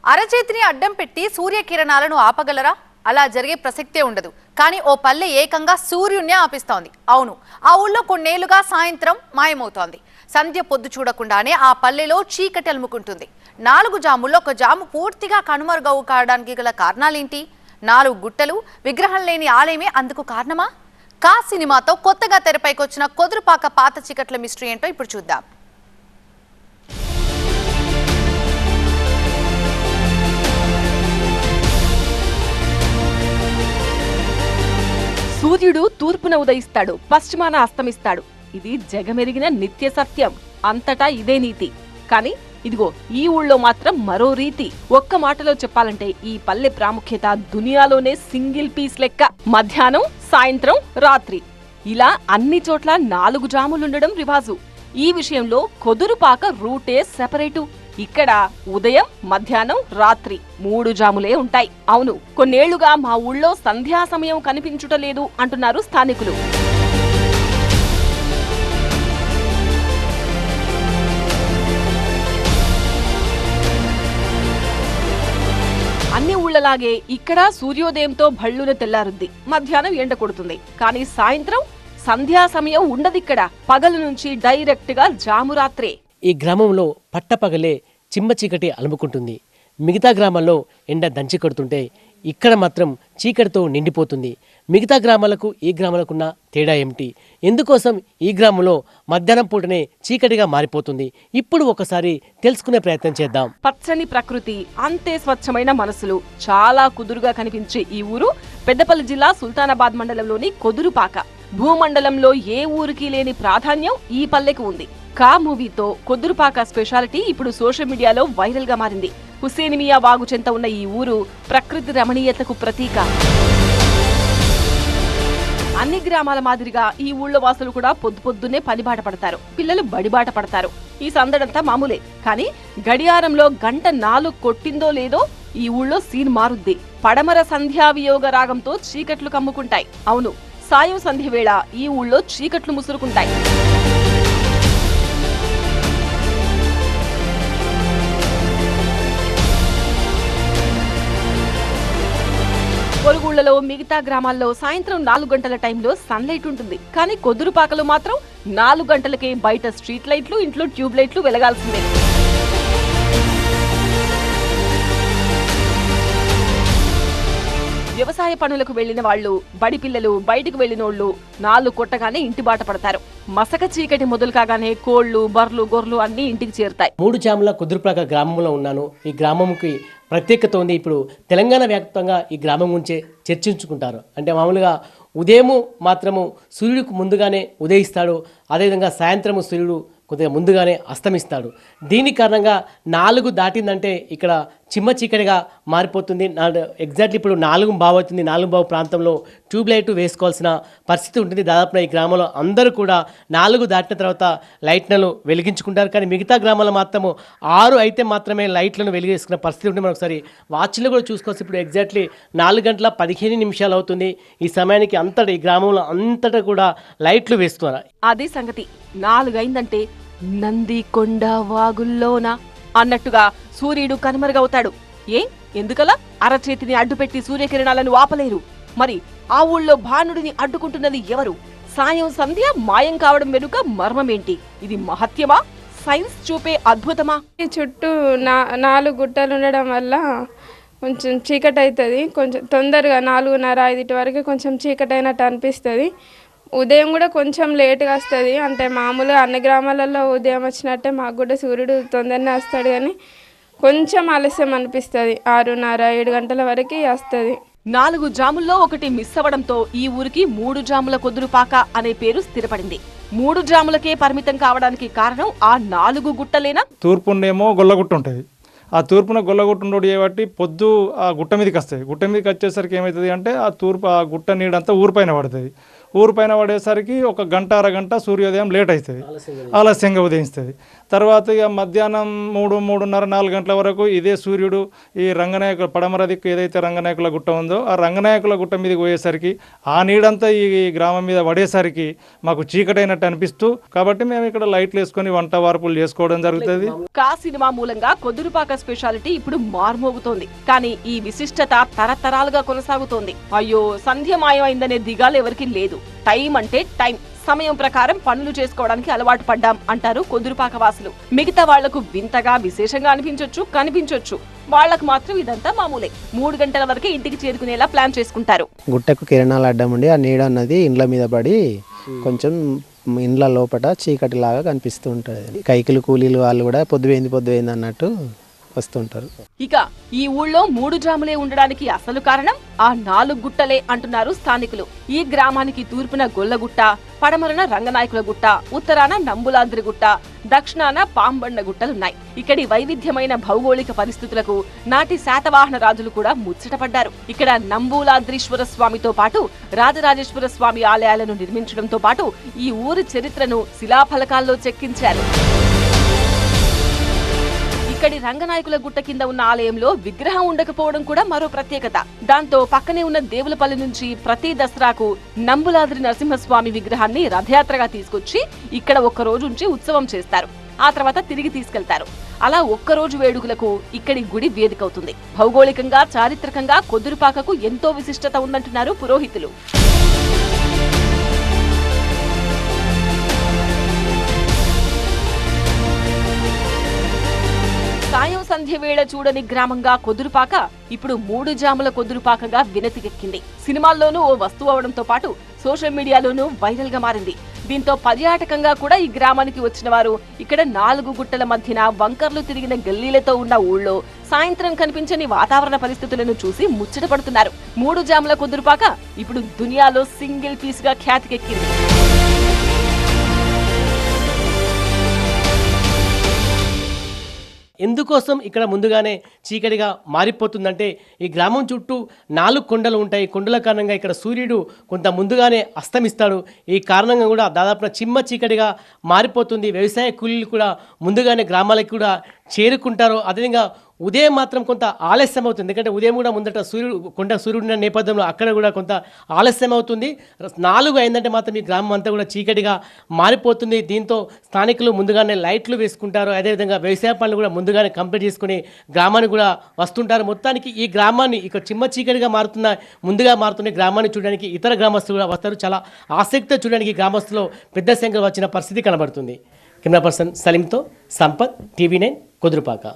అరచేతిని అడ్డం పెట్టి సూర్యకిరణాలను ఆపగలరా? అలా జరిగే ప్రసక్తే ఉండదు. కానీ ఓ పల్లె ఏకంగా సూర్యున్నే ఆపిస్తోంది. అవును, ఆ ఊళ్ళో కొన్నేళ్లుగా సాయంత్రం మాయమవుతోంది. సంధ్య పొద్దు చూడకుండానే ఆ పల్లెలో చీకటి అలుముకుంటుంది. 4 జాముల్లో ఒక జాము పూర్తిగా కనుమరుగవు కావడానికి గల కారణాలేంటి? 4 గుట్టలు, విగ్రహం లేని ఆలయమే అందుకు కారణమా? కా సినిమాతో కొత్తగా తెరపైకి వచ్చిన కొదురుపాక పాత చీకట్ల మిస్టరీ ఏంటో ఇప్పుడు చూద్దాం. సూర్యుడు తూర్పున ఉదయిస్తాడు, పశ్చిమాన అస్తమిస్తాడు. ఇది జగమెరిగిన నిత్య సత్యం. అంతటా ఇదే నీతి. కానీ ఇదిగో ఈ ఊళ్ళో మాత్రం మరో రీతి. ఒక్క మాటలో చెప్పాలంటే ఈ పల్లె ప్రాముఖ్యత దునియాలోనే సింగిల్ పీస్ లెక్క. మధ్యాహ్నం, సాయంత్రం, రాత్రి ఇలా అన్ని చోట్ల 4 జాములుండడం రివాజు. ఈ విషయంలో కొదురుపాక రూటే సెపరేటు. ఇక్కడ ఉదయం, మధ్యాహ్నం, రాత్రి 3 జాములే ఉంటాయి. అవును, కొన్నేళ్లుగా మా ఊళ్ళో సంధ్యా సమయం కనిపించుటలేదు అంటున్నారు స్థానికులు. అన్ని ఊళ్ళలాగే ఇక్కడ సూర్యోదయంతో భళ్ళున తెల్లారుద్ది, మధ్యాహ్నం ఎండ కొడుతుంది. కానీ సాయంత్రం సంధ్యా సమయం ఉండదిక్కడ. పగలు నుంచి డైరెక్ట్ గా జామురాత్రే. ఈ గ్రామంలో పట్టపగలే చిమ్మ చీకటి అలుముకుంటుంది. మిగతా గ్రామాల్లో ఎండ దంచి కొడుతుంటే ఇక్కడ మాత్రం చీకటితో నిండిపోతుంది. మిగతా గ్రామాలకు ఈ గ్రామాలకున్న తేడా ఏమిటి? ఎందుకోసం ఈ గ్రామంలో మధ్యాహ్నం పూటనే చీకటిగా మారిపోతుంది? ఇప్పుడు ఒకసారి తెలుసుకునే ప్రయత్నం చేద్దాం. పచ్చని ప్రకృతి, అంతే స్వచ్ఛమైన మనసులు, చాలా కుదురుగా కనిపించే ఈ ఊరు పెద్దపల్లి జిల్లా సుల్తానాబాద్ మండలంలోని కొదురుపాక. భూమండలంలో ఏ ఊరికి లేని ప్రాధాన్యం ఈ పల్లెకు ఉంది. కా మూవీతో కొదురుపాక స్పెషాలిటీ ఇప్పుడు సోషల్ మీడియాలో వైరల్ గా మారింది. హుస్సేనిమియా వాగు చెంత ఉన్న ఈ ఊరు ప్రకృతి రమణీయతకు ప్రతీక. అన్ని గ్రామాల మాదిరిగా ఈ ఊళ్ళో వాసులు కూడా పొద్దున్నే పనిబాట పడతారు, పిల్లలు బడిబాట పడతారు. ఈ సందడంతా మామూలే. కానీ గడియారంలో గంట 4 కొట్టిందో లేదో ఈ ఊళ్ళో సీన్ మారుద్ది. పడమర సంధ్యావియోగ రాగంతో చీకట్లు కమ్ముకుంటాయి. అవును, సాయం సంధ్య వేళ ఈ ఊళ్ళో చీకట్లు ముసురుకుంటాయి. పొరుగుళ్లలో, మిగతా గ్రామాల్లో సాయంత్రం 4 గంటల టైంలో సన్లైట్ ఉంటుంది. కానీ కొదురుపాకలో మాత్రం 4 గంటలకే బయట స్ట్రీట్ లైట్లు, ఇంట్లో ట్యూబ్ లైట్లు వెలగాల్సిందే. వ్యవసాయ పనులకు వెళ్లిన వాళ్లు, బడి పిల్లలు, బయటకు వెళ్లినోళ్లు 4 కొట్టగానే ఇంటి బాట పడతారు. మసక చీకటి మొదలు కాగానే కోళ్లు, బర్లు, గొర్రెలు అన్ని ఇంటికి చేరుతాయి. 3 జాముల కొదురుపాక గ్రామంలో ఉన్నాను. ఈ గ్రామంకి ప్రత్యేకత ఉంది. ఇప్పుడు తెలంగాణ వ్యాప్తంగా ఈ గ్రామం గురించి చర్చించుకుంటారు. అంటే మామూలుగా ఉదయము మాత్రము సూర్యుడికి ముందుగానే ఉదయిస్తాడు, అదేవిధంగా సాయంత్రము సూర్యుడు కొద్దిగా ముందుగానే అస్తమిస్తాడు. దీని కారణంగా 4 దాటిందంటే ఇక్కడ చిమ్మ చీకటిగా మారిపోతుంది. ఎగ్జాక్ట్లీ ఇప్పుడు 4:15 అవుతుంది. 4:15 ప్రాంతంలో ట్యూబ్ లైట్ వేసుకోవాల్సిన పరిస్థితి ఉంటుంది. దాదాపున ఈ గ్రామంలో అందరూ కూడా 4 దాటిన తర్వాత లైట్లను వెలిగించుకుంటారు. కానీ మిగతా గ్రామాల్లో మాత్రము 6 అయితే మాత్రమే లైట్లను వెలిగేసుకున్న పరిస్థితి ఉంటుంది. మనం ఒకసారి వాచ్లో కూడా చూసుకోవచ్చు. ఇప్పుడు ఎగ్జాక్ట్లీ 4:15 అవుతుంది. ఈ సమయానికి అంతటా ఈ గ్రామంలో అంతటా కూడా లైట్లు వేస్తున్నారు. అదే సంగతి. 4 అయిందంటే నందికొండ వాగుల్లోన అన్నట్టుగా సూర్యుడు కనుమరుగవుతాడు. ఎందుకలా? అరచేతిని అడ్డుపెట్టి సూర్యకిరణాలను ఆపలేరు. మరి ఆ ఊళ్ళో భానుడిని అడ్డుకుంటున్నది ఎవరు? సాయం సంధ్య మాయం కావడం వెనుక మర్మమేంటి? ఇది మహత్యమా, సైన్స్ చూపే అద్భుతమా? ఈ చుట్టూ 4 గుట్టలు ఉండడం వల్ల కొంచెం చీకటి అవుతుంది. కొంచెం తొందరగా 4:30-5 వరకు కొంచెం చీకటి అయినట్టు అనిపిస్తుంది. ఉదయం కూడా కొంచెం లేట్గా వస్తుంది. అంటే మామూలుగా అన్ని గ్రామాలలో ఉదయం వచ్చినట్టే మాకు కూడా సూర్యుడు తొందరనే వస్తాడు. కానీ కొంచెం ఆలస్యం అనిపిస్తుంది. 6:30-7 గంటల వరకు వస్తుంది. 4 జాముల్లో ఒకటి మిస్ అవ్వడంతో ఈ ఊరికి 3 జాముల కొదురుపాక అనే పేరు స్థిరపడింది. 3 జాములకే పరిమితం కావడానికి కారణం ఆ 4 గుట్టలేనా? తూర్పునేమో గొల్లగుట్ట ఉంటుంది. ఆ తూర్పున గొల్లగుట్ట ఉండడు కాబట్టి పొద్దు ఆ గుట్ట మీదకి వస్తాయి. గుట్ట మీదకి వచ్చేసరికి ఏమవుతుంది అంటే ఆ గుట్ట నీడంతా ఊరిపైన పడుతుంది. ఊరిపైన పడేసరికి 1 గంట 1/2 గంట సూర్యోదయం లేట్ అవుతుంది, ఆలస్యంగా ఉదయిస్తుంది. తర్వాత ఇక మధ్యాహ్నం 3:30 4 గంటల వరకు ఇదే సూర్యుడు ఈ రంగనాయకుల పడమర దిక్కు ఏదైతే రంగనాయకుల గుట్ట ఉందో ఆ రంగనాయకుల గుట్ట మీదకి పోయేసరికి ఆ నీడంతా ఈ గ్రామం మీద పడేసరికి మాకు చీకటైనట్టు అనిపిస్తూ కాబట్టి మేము ఇక్కడ లైట్లు వేసుకొని వంట వార్పులు చేసుకోవడం జరుగుతుంది. కా సినిమా మూలంగా కొదురుపాక స్పెషాలిటీ ఇప్పుడు మార్మోగుతోంది. కానీ ఈ విశిష్టత తరతరాలుగా కొనసాగుతోంది. అయ్యో సంధ్య మాయమైందనే దిగాలు ఎవరికి లేదు. టైం అంటే టైం, సమయం ప్రకారం పనులు చేసుకోవడానికి అలవాటు పడ్డాం అంటారు కొదురుపాక వాసులు. మిగతా వాళ్లకు వింతగా విశేషంగా కనిపించొచ్చు, వాళ్లకు మాత్రం ఇదంతా మామూలే. 3 గంటల వరకే ఇంటికి చేరుకునేలా ప్లాన్ చేసుకుంటారు. గుట్టకు కిరణాలు అడ్డం ఉండి ఆ నీడ అన్నది ఇండ్ల మీద పడి కొంచెం ఇండ్ల లోపల చీకటిలాగా కనిపిస్తూ ఉంటుంది. కైకిలు కూలీలు వాళ్ళు కూడా పొద్దుపోయింది అన్నట్టు వస్తుంటారు. ఇక ఈ ఊళ్ళో 3 జాములే ఉండడానికి అసలు కారణం ఆ 4 గుట్టలే అంటున్నారు స్థానికులు. ఈ గ్రామానికి తూర్పున గొల్లగుట్ట, పడమరన రంగనాయకుల గుట్ట, ఉత్తరాన నంబులాద్రి గుట్ట, దక్షిణాన పాంబండ గుట్టలున్నాయి. ఇక్కడి వైవిధ్యమైన భౌగోళిక పరిస్థితులకు నాటి శాతవాహన రాజులు కూడా ముచ్చటపడ్డారు. ఇక్కడ నంబూలాద్రీశ్వర స్వామితో పాటు రాజరాజేశ్వర స్వామి ఆలయాలను నిర్మించడంతో పాటు ఈ ఊరి చరిత్రను శిలాఫలకాల్లో చెక్కించారు. ఇక్కడి రంగనాయకుల గుట్ట కింద ఉన్న ఆలయంలో విగ్రహం ఉండకపోవడం కూడా మరో ప్రత్యేకత. దాంతో పక్కనే ఉన్న దేవులపల్లి నుంచి ప్రతి దసరాకు నంబులాద్రి నరసింహస్వామి విగ్రహాన్ని రథయాత్రగా తీసుకొచ్చి ఇక్కడ ఒక్కరోజు ఉంచి ఉత్సవం చేస్తారు. ఆ తర్వాత తిరిగి తీసుకెళ్తారు. అలా ఒక్కరోజు వేడుకలకు ఇక్కడి గుడి వేదికవుతుంది. భౌగోళికంగా, చారిత్రకంగా కొదురుపాకకు ఎంతో విశిష్టత ఉందంటున్నారు పురోహితులు. సాయం సంధ్య వేళ చూడని గ్రామంగా కొదురుపాక ఇప్పుడు 3 జాముల కొదురుపాకగా వినతికెక్కింది. సినిమాల్లోనూ ఓ వస్తువు అవడంతో పాటు సోషల్ మీడియాలోనూ వైరల్ గా మారింది. దీంతో పర్యాటకంగా కూడా ఈ గ్రామానికి వచ్చిన వారు ఇక్కడ 4 గుట్టల మధ్యన వంకర్లు తిరిగిన గల్లీలతో ఉన్న ఊళ్ళో సాయంత్రం కనిపించని వాతావరణ పరిస్థితులను చూసి ముచ్చట పడుతున్నారు. 3 జాముల కొదురుపాక ఇప్పుడు దునియాలో సింగిల్ పీస్ గా ఖ్యాతికెక్కింది. ఎందుకోసం ఇక్కడ ముందుగానే చీకటిగా మారిపోతుందంటే ఈ గ్రామం చుట్టూ 4 కొండలు ఉంటాయి. కొండల కారణంగా ఇక్కడ సూర్యుడు కొంత ముందుగానే అస్తమిస్తాడు. ఈ కారణంగా కూడా దాదాపున చిమ్మ చీకటిగా మారిపోతుంది. వ్యవసాయ కూలీలు కూడా ముందుగానే గ్రామాలకు కూడా చేరుకుంటారు. అదేవిధంగా ఉదయం మాత్రం కొంత ఆలస్యం అవుతుంది. ఎందుకంటే ఉదయం కూడా ముందట సూర్యుడు నేపథ్యంలో అక్కడ కూడా కొంత ఆలస్యం అవుతుంది. 4 అయిందంటే మాత్రం ఈ గ్రామం అంతా కూడా చీకటిగా మారిపోతుంది. దీంతో స్థానికులు ముందుగానే లైట్లు వేసుకుంటారు. అదేవిధంగా వ్యవసాయ పనులు కూడా ముందుగానే కంప్లీట్ చేసుకుని గ్రామానికి కూడా వస్తుంటారు. మొత్తానికి ఈ గ్రామాన్ని ఇక చిమ్మ చీకటిగా ముందుగా మారుతున్న గ్రామాన్ని చూడడానికి ఇతర గ్రామస్తులు కూడా వస్తారు. చాలా ఆసక్తితో చూడడానికి గ్రామస్తులు పెద్ద సంఖ్యలో వచ్చిన పరిస్థితి కనబడుతుంది. కెమెరా పర్సన్ సలీంతో సంపత్, టీవీ 9 కొదురుపాక.